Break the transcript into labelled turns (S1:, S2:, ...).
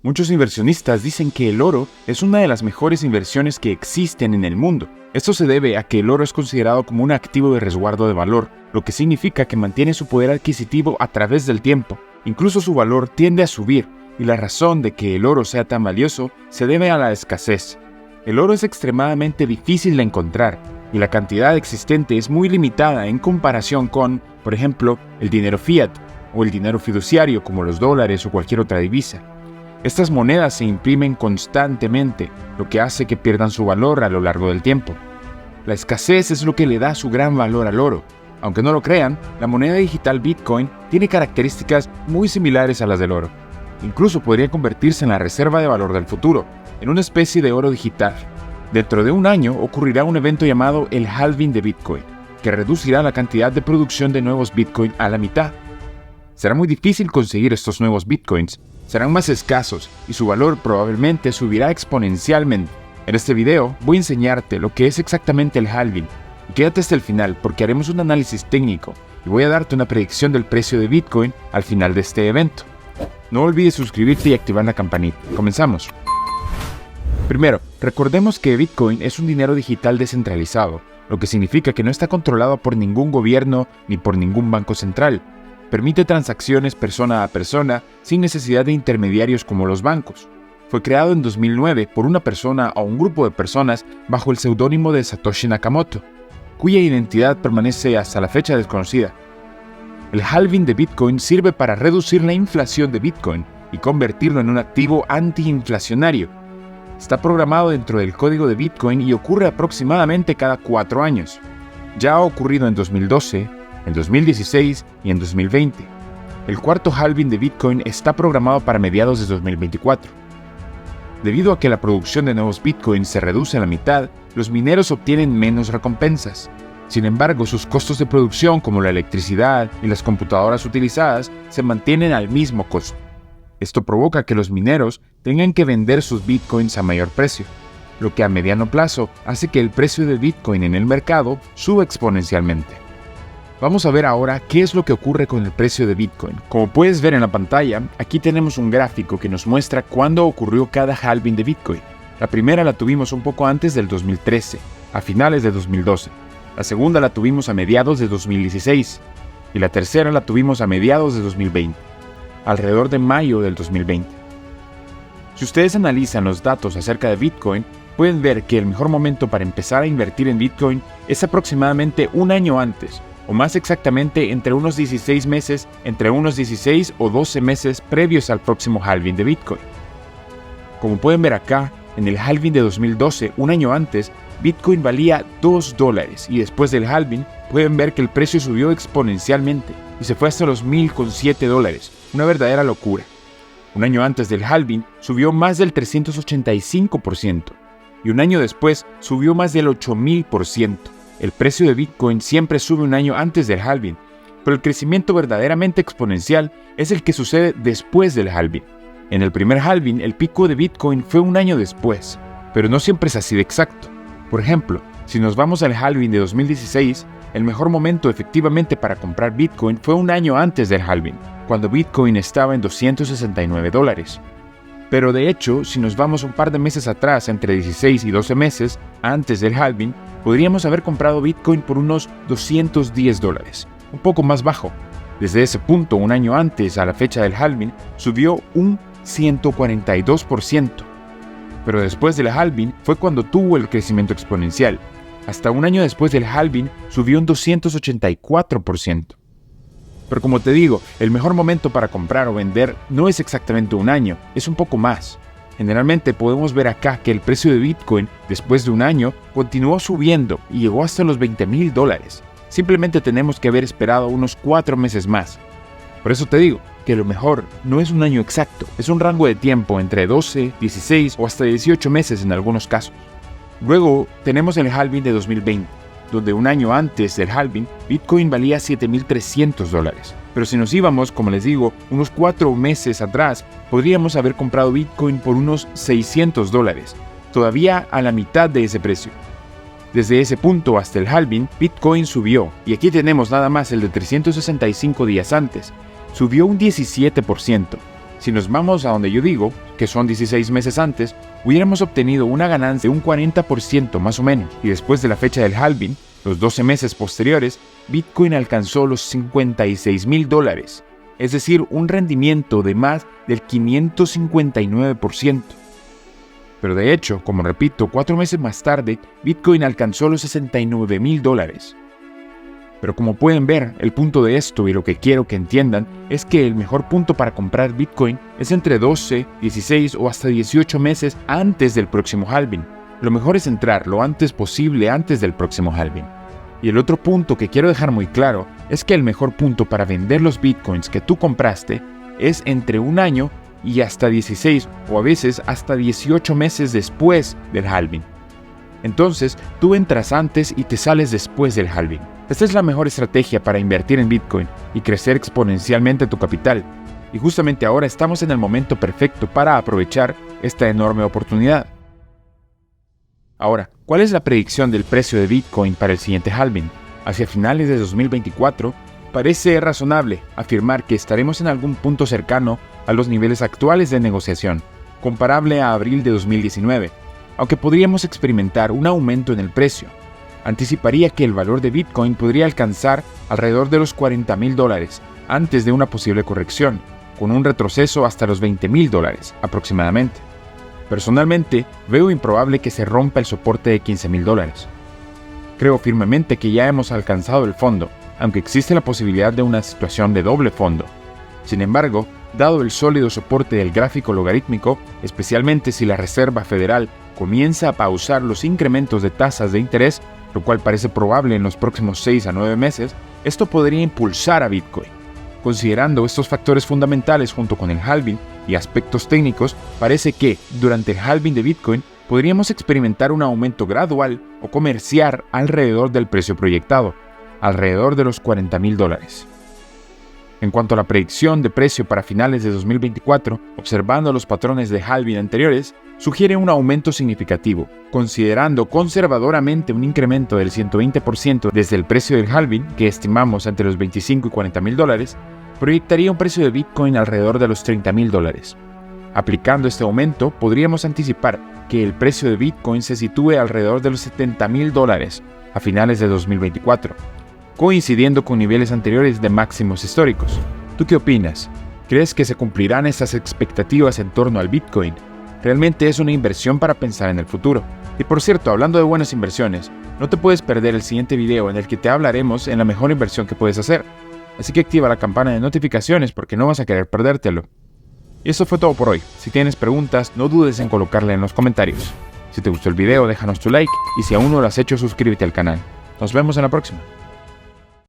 S1: Muchos inversionistas dicen que el oro es una de las mejores inversiones que existen en el mundo. Esto se debe a que el oro es considerado como un activo de resguardo de valor, lo que significa que mantiene su poder adquisitivo a través del tiempo. Incluso su valor tiende a subir, y la razón de que el oro sea tan valioso se debe a la escasez. El oro es extremadamente difícil de encontrar, y la cantidad existente es muy limitada en comparación con, por ejemplo, el dinero fiat, o el dinero fiduciario como los dólares o cualquier otra divisa. Estas monedas se imprimen constantemente, lo que hace que pierdan su valor a lo largo del tiempo. La escasez es lo que le da su gran valor al oro. Aunque no lo crean, la moneda digital Bitcoin tiene características muy similares a las del oro. Incluso podría convertirse en la reserva de valor del futuro, en una especie de oro digital. Dentro de un año ocurrirá un evento llamado el halving de Bitcoin, que reducirá la cantidad de producción de nuevos Bitcoin a la mitad. Será muy difícil conseguir estos nuevos Bitcoins, serán más escasos y su valor probablemente subirá exponencialmente. En este video voy a enseñarte lo que es exactamente el halving. Y quédate hasta el final porque haremos un análisis técnico y voy a darte una predicción del precio de Bitcoin al final de este evento. No olvides suscribirte y activar la campanita. Comenzamos. Primero, recordemos que Bitcoin es un dinero digital descentralizado, lo que significa que no está controlado por ningún gobierno ni por ningún banco central. Permite transacciones persona a persona sin necesidad de intermediarios como los bancos. Fue creado en 2009 por una persona o un grupo de personas bajo el seudónimo de Satoshi Nakamoto, cuya identidad permanece hasta la fecha desconocida. El halving de Bitcoin sirve para reducir la inflación de Bitcoin y convertirlo en un activo antiinflacionario. Está programado dentro del código de Bitcoin y ocurre aproximadamente cada 4 años. Ya ha ocurrido en 2012, en 2016 y en 2020. El cuarto halving de Bitcoin está programado para mediados de 2024. Debido a que la producción de nuevos Bitcoins se reduce a la mitad, los mineros obtienen menos recompensas. Sin embargo, sus costos de producción como la electricidad y las computadoras utilizadas se mantienen al mismo costo. Esto provoca que los mineros tengan que vender sus Bitcoins a mayor precio, lo que a mediano plazo hace que el precio de Bitcoin en el mercado suba exponencialmente. Vamos a ver ahora qué es lo que ocurre con el precio de Bitcoin. Como puedes ver en la pantalla, aquí tenemos un gráfico que nos muestra cuándo ocurrió cada halving de Bitcoin. La primera la tuvimos un poco antes del 2013, a finales de 2012. La segunda la tuvimos a mediados de 2016 y la tercera la tuvimos a mediados de 2020, alrededor de mayo del 2020. Si ustedes analizan los datos acerca de Bitcoin, pueden ver que el mejor momento para empezar a invertir en Bitcoin es aproximadamente un año antes, o más exactamente entre unos 16 o 12 meses previos al próximo halving de Bitcoin. Como pueden ver acá, en el halving de 2012, un año antes, Bitcoin valía $2 y después del halving pueden ver que el precio subió exponencialmente y se fue hasta los $1,007, una verdadera locura. Un año antes del halving subió más del 385% y un año después subió más del 8,000%. El precio de Bitcoin siempre sube un año antes del halving, pero el crecimiento verdaderamente exponencial es el que sucede después del halving. En el primer halving, el pico de Bitcoin fue un año después, pero no siempre es así de exacto. Por ejemplo, si nos vamos al halving de 2016, el mejor momento efectivamente para comprar Bitcoin fue un año antes del halving, cuando Bitcoin estaba en $269. Pero de hecho, si nos vamos un par de meses atrás, entre 16 y 12 meses antes del halving, podríamos haber comprado Bitcoin por unos $210, un poco más bajo. Desde ese punto, un año antes a la fecha del halving, subió un 142%. Pero después del halving fue cuando tuvo el crecimiento exponencial. Hasta un año después del halving subió un 284%. Pero como te digo, el mejor momento para comprar o vender no es exactamente un año, es un poco más. Generalmente podemos ver acá que el precio de Bitcoin, después de un año, continuó subiendo y llegó hasta los $20,000. Simplemente tenemos que haber esperado unos 4 meses más. Por eso te digo que lo mejor no es un año exacto, es un rango de tiempo entre 12, 16 o hasta 18 meses en algunos casos. Luego tenemos el halving de 2020, donde un año antes del halving, Bitcoin valía $7,300. Pero si nos íbamos, como les digo, unos 4 meses atrás, podríamos haber comprado Bitcoin por unos $600, todavía a la mitad de ese precio. Desde ese punto hasta el halving, Bitcoin subió, y aquí tenemos nada más el de 365 días antes, subió un 17%. Si nos vamos a donde yo digo, que son 16 meses antes, hubiéramos obtenido una ganancia de un 40% más o menos, y después de la fecha del halving, los 12 meses posteriores, Bitcoin alcanzó los $56,000, es decir, un rendimiento de más del 559%. Pero de hecho, como repito, 4 meses más tarde, Bitcoin alcanzó los $69,000. Pero como pueden ver, el punto de esto y lo que quiero que entiendan es que el mejor punto para comprar Bitcoin es entre 12, 16 o hasta 18 meses antes del próximo halving. Lo mejor es entrar lo antes posible antes del próximo halving. Y el otro punto que quiero dejar muy claro es que el mejor punto para vender los Bitcoins que tú compraste es entre un año y hasta 16 o a veces hasta 18 meses después del halving. Entonces, tú entras antes y te sales después del halving. Esta es la mejor estrategia para invertir en Bitcoin y crecer exponencialmente tu capital. Y justamente ahora estamos en el momento perfecto para aprovechar esta enorme oportunidad. Ahora, ¿cuál es la predicción del precio de Bitcoin para el siguiente halving? Hacia finales de 2024, parece razonable afirmar que estaremos en algún punto cercano a los niveles actuales de negociación, comparable a abril de 2019, aunque podríamos experimentar un aumento en el precio. Anticiparía que el valor de Bitcoin podría alcanzar alrededor de los $40,000 antes de una posible corrección, con un retroceso hasta los $20,000 aproximadamente. Personalmente, veo improbable que se rompa el soporte de $15,000. Creo firmemente que ya hemos alcanzado el fondo, aunque existe la posibilidad de una situación de doble fondo. Sin embargo, dado el sólido soporte del gráfico logarítmico, especialmente si la Reserva Federal comienza a pausar los incrementos de tasas de interés, lo cual parece probable en los próximos 6 a 9 meses, esto podría impulsar a Bitcoin. Considerando estos factores fundamentales junto con el halving y aspectos técnicos, parece que, durante el halving de Bitcoin, podríamos experimentar un aumento gradual o comerciar alrededor del precio proyectado, alrededor de los $40,000. En cuanto a la predicción de precio para finales de 2024, observando los patrones de halving anteriores, sugiere un aumento significativo, considerando conservadoramente un incremento del 120% desde el precio del halving, que estimamos entre los $25,000 y $40,000, proyectaría un precio de Bitcoin alrededor de los $30,000. Aplicando este aumento, podríamos anticipar que el precio de Bitcoin se sitúe alrededor de los $70,000 a finales de 2024, coincidiendo con niveles anteriores de máximos históricos. ¿Tú qué opinas? ¿Crees que se cumplirán estas expectativas en torno al Bitcoin? Realmente es una inversión para pensar en el futuro. Y por cierto, hablando de buenas inversiones, no te puedes perder el siguiente video en el que te hablaremos en la mejor inversión que puedes hacer. Así que activa la campana de notificaciones porque no vas a querer perdértelo. Y eso fue todo por hoy. Si tienes preguntas, no dudes en colocarla en los comentarios. Si te gustó el video, déjanos tu like y si aún no lo has hecho, suscríbete al canal. Nos vemos en la próxima.